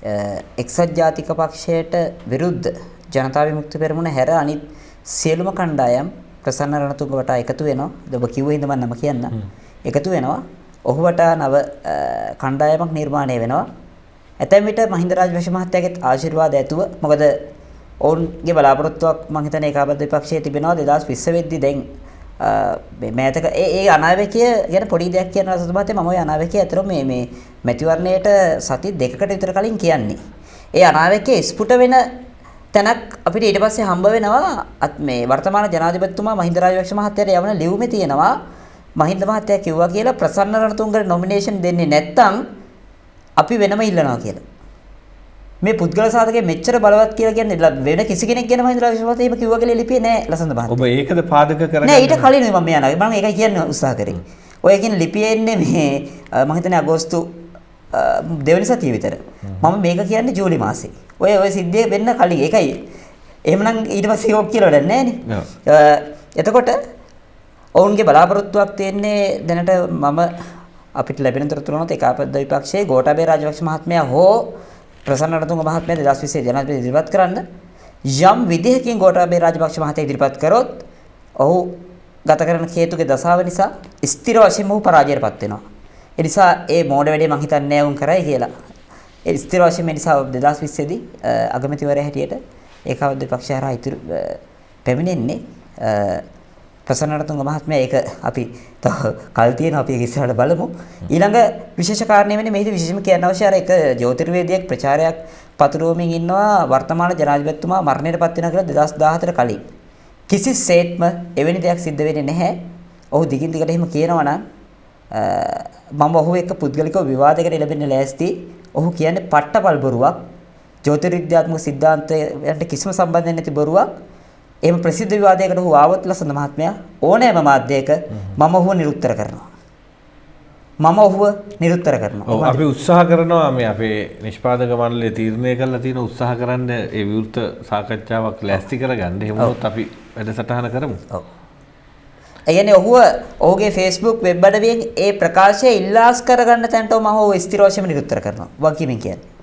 එක්සත් ජාතික පක්ෂයට විරුද්ධ ජනතා විමුක්ති පෙරමුණ හැර අනිත් සියලුම කණ්ඩායම් ප්‍රසන්න රණතුංග වටා එකතු වෙනවා. ඔබ කිව්ව හින්දා මම නම කියන්න. එකතු වෙනවා. ඔහු වටා නව කණ්ඩායමක් නිර්මාණය වෙනවා. ඇතැම් විට මහින්ද රාජපක්ෂ මහත්තයාගේ ආශිර්වාද ඇතුව මොකද ඔවුන්ගේ බලාපොරොත්තුවක් මම හිතන්නේ ඒකාබද්ධ විපක්ෂයේ තිබෙනවා 2020 වෙද්දී දැන් මේතක ඒ අනාවැකිය ගැන පොඩි දෙයක් කියනවා සතුටුමත් මම ওই අනාවැකිය අතර මේ මැතිවරණයට සති දෙකකට විතර කලින් කියන්නේ. ඒ අනාවැකිය ස්පුට වෙන තැනක් අපිට ඊට පස්සේ හම්බ වෙනවා මේ වර්තමාන ජනාධිපතිතුමා මහින්ද රාජපක්ෂ මහත්තයාට යවන ලියුමේ තියෙනවා මහින්ද මහත්තයා කිව්වා කියලා ප්‍රසන්න රණතුංගට නොමිනේෂන් දෙන්නේ නැත්නම් අපි වෙනම ඉල්ලනවා කියලා. මේ පුද්ගල සාධකයේ මෙච්චර බලවත් කියලා කියන්නේ වෙන කිසි කෙනෙක් ගැන මහින්ද රාජපක්ෂ මහත්තයා එහෙම කිව්වා කියලා ලිපියේ නෑ ලසන්ත මහත්තයා. ඔබ ඒකද පාදක කරගන්නේ? නෑ ඊට කලින් මම යනවා. මම ඒකයි කියන්න උත්සාහ කරේ. ඔය කියන ලිපියේ ඉන්නේ මේ මම හිතන්නේ අගෝස්තු දෙවනි සතිය විතර. මම මේක කියන්නේ ජූලි මාසේ. ඔය සිද්ධිය වෙන්න කලින් ඒකයි. එහෙමනම් ඊට පස්සේ ඕක කියලා වැඩක් නෑනේ. එතකොට ඔවුන්ගේ බලාපොරොත්තුවක් තියෙන්නේ දැනට මම අපිට ලැබෙන තොරතුරුනොත් ඒකාබද්ධ විපක්ෂයේ ගෝඨාභය රාජපක්ෂ මහත්මයා හෝ ප්‍රසන්න රණතුංග මහත්මයා 2020 ජනාධිපති ඉදිරිපත් කරන්න යම් විදිහකින් ගෝඨාභය රාජපක්ෂ මහත්තයා ඉදිරිපත් කරොත් ඔහු ගත කරන හේතුගේ දසාව නිසා ස්ථිර වශයෙන්ම ඔහු පරාජයටපත් වෙනවා. ඒ නිසා ඒ මෝඩ වැඩේ මම හිතන්නේ නෑ උන් කරයි කියලා. ඒ ස්ථිර වශයෙන් මේ නිසා 2020 දී අගමැතිවරයා හැටියට ඒකාබද්ධ විපක්ෂය හරහා ඉතුරු පැමිණෙන්නේ ප්‍රසන්න රණතුංග මහත්මයා ඒක අපි කල් තියෙනවා අපි ඒක ඉස්සරහට බලමු. ඊළඟ විශේෂ කාරණේ වෙන්නේ මේකද විශේෂම කියන්න අවශ්‍ය අර එක ජ්‍යොතිර්වේදියෙක් ප්‍රචාරයක් පතුරවමින් ඉන්නවා වර්තමාන ජනාධිපතිතුමා මරණයටපත් වෙනවා කියලා 2014 කලින්. කිසිසේත්ම එවැනි දෙයක් සිද්ධ වෙන්නේ නැහැ. ඔහු දිගින් දිගට එහෙම කියනවා නම් මම ඔහු එක්ක පුද්ගලිකව විවාදයකට එළඹෙන්න ලෑස්ති. ඔහු කියන්නේ පට්ටපල් බොරුවක්. ජ්‍යොතිර්විද්‍යාත්මක සිද්ධාන්තයට කිසිම සම්බන්ධයක් නැති බොරුවක්. එහෙම ප්‍රසිද්ධ විවාදයකට ඔහු ආවොත් ලසඳ මහත්මයා ඕනෑම මාධ්‍යයක මම ඔහුව නිරුත්තර කරනවා. මම ඔහුව නිරුත්තර කරනවා. ඔව් අපි උත්සාහ කරනවා මේ අපේ නිෂ්පාදක මණ්ඩලය තීරණය කරලා තියෙන උත්සාහ කරන්න ඒ විවෘත සාකච්ඡාවක් ලෑස්ති කරගන්න. එහෙම වුණොත් අපි වැඩසටහන කරමු. ඔව්. ඒ කියන්නේ ඔහුගේ Facebook වෙබ් අඩවියෙන් ඒ ප්‍රකාශය ඉල්ලාස් කරගන්න තැනට මම ඔහුව ස්ථිර වශයෙන්ම නිරුත්තර කරනවා. වගකීමෙන් කියන්නේ.